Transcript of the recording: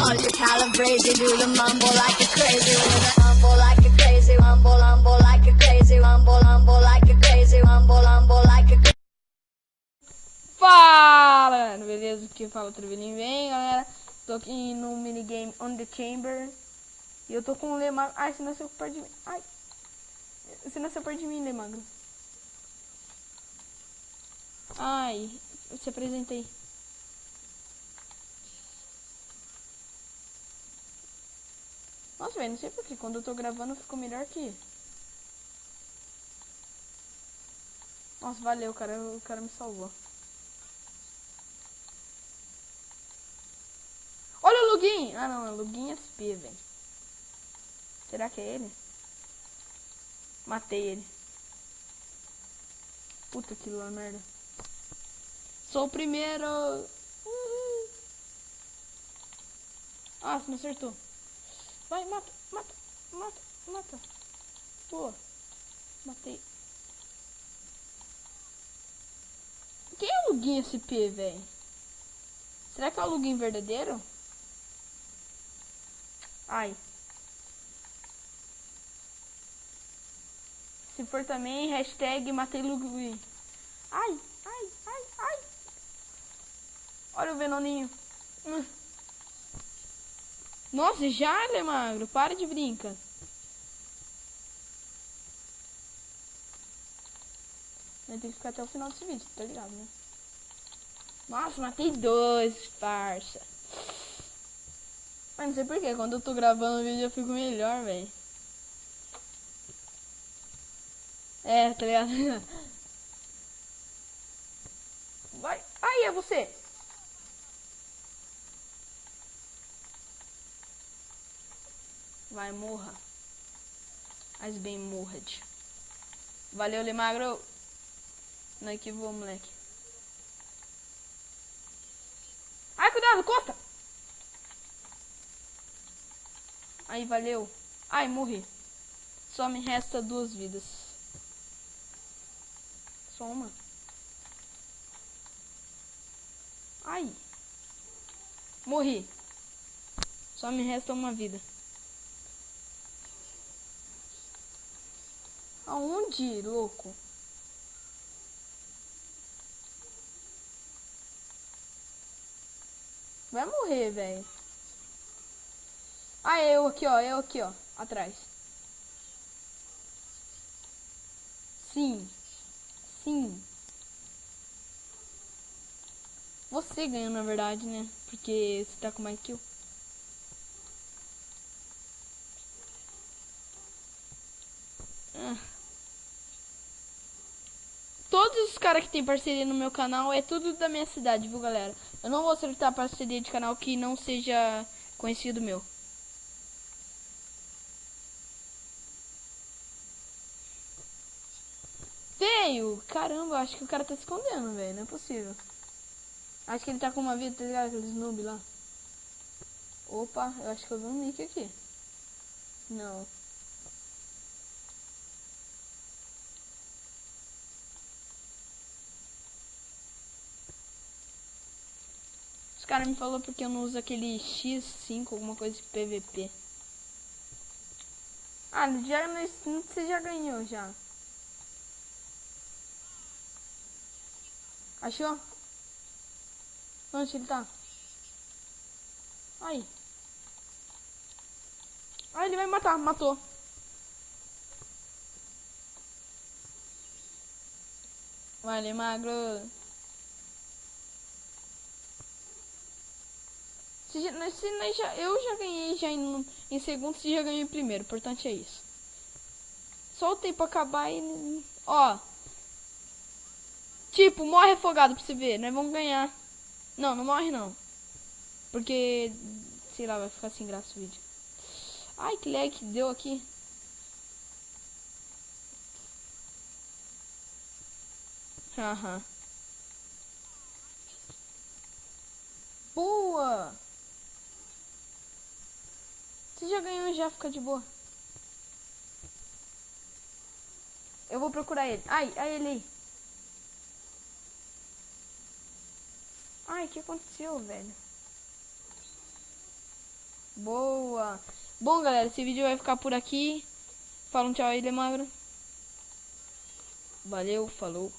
call you calibrate. You do the mumble like a crazy one. Mumble like a crazy, mumble like a crazy, mumble like a crazy, mumble like a crazy. Fala, galera, beleza? Aqui fala o Trevelinho, vem, galera. Tô aqui no minigame On The Chamber. E eu tô com o Lemagro. Ai, você nasceu perto de mim. Ai, você nasceu perto de mim, Lemagro. Ai, eu te apresentei. Nossa, velho, não sei porque quando eu tô gravando ficou melhor que... Nossa, valeu, cara, o cara me salvou. Olha o Lugin! Ah, não, é o Lugin SP, velho. Será que é ele? Matei ele. Puta que lá, merda. Sou o primeiro. Ah, você me acertou. Vai, mata, mata, mata, mata. Pô, matei. Quem é o Lugin SP, velho? Será que é o Lugin verdadeiro? Ai. Se for também, hashtag matei Lugin. Ai, ai, ai, ai. Olha o Venoninho. Nossa, já, Lemagro? Para de brincar. Eu tenho que ficar até o final desse vídeo, tá ligado, né? Nossa, matei dois, parça. Mas não sei porquê, quando eu tô gravando o vídeo eu fico melhor, velho. É, tá ligado? Vai. Aí, é você. Vai, morra. Mas bem morra. Valeu, Lemagro. Não equivocou, moleque. Ai, cuidado, costa. Aí, valeu. Ai, morri. Só me resta 2 vidas. Só uma. Ai. Morri. Só me resta 1 vida. Aonde, louco? Vai morrer, velho. Ah, eu aqui, ó. Atrás. Sim. Sim. Você ganhou, na verdade, né? Porque você tá com mais kill. Todos os caras que tem parceria no meu canal é tudo da minha cidade, viu, galera? Eu não vou aceitar parceria de canal que não seja conhecido meu. Veio! Caramba, acho que o cara tá se escondendo, velho. Não é possível. Acho que ele tá com uma vida, tá ligado? Aqueles noob lá. Opa, eu acho que eu vi um nick aqui. Não. Os caras me falaram porque eu não uso aquele X5, alguma coisa de PVP. Ah, já, você já ganhou, já. Achou? Onde ele tá? Aí. Ah, ele vai me matar. Matou. Vale, magro. Eu já ganhei já em segundo, você já ganhou em primeiro. O importante é isso. Só o tempo acabar e... Ó. Tipo, morre afogado pra você ver. Nós vamos ganhar. Não, não morre não. Porque... Sei lá, vai ficar sem graça o vídeo. Ai, que lag que deu aqui. Aham. Boa! Você já ganhou, já fica de boa. Eu vou procurar ele. Ai, ele aí. Ai, o que aconteceu, velho? Boa. Bom, galera, esse vídeo vai ficar por aqui. Fala um tchau aí, Demagro. Valeu, falou.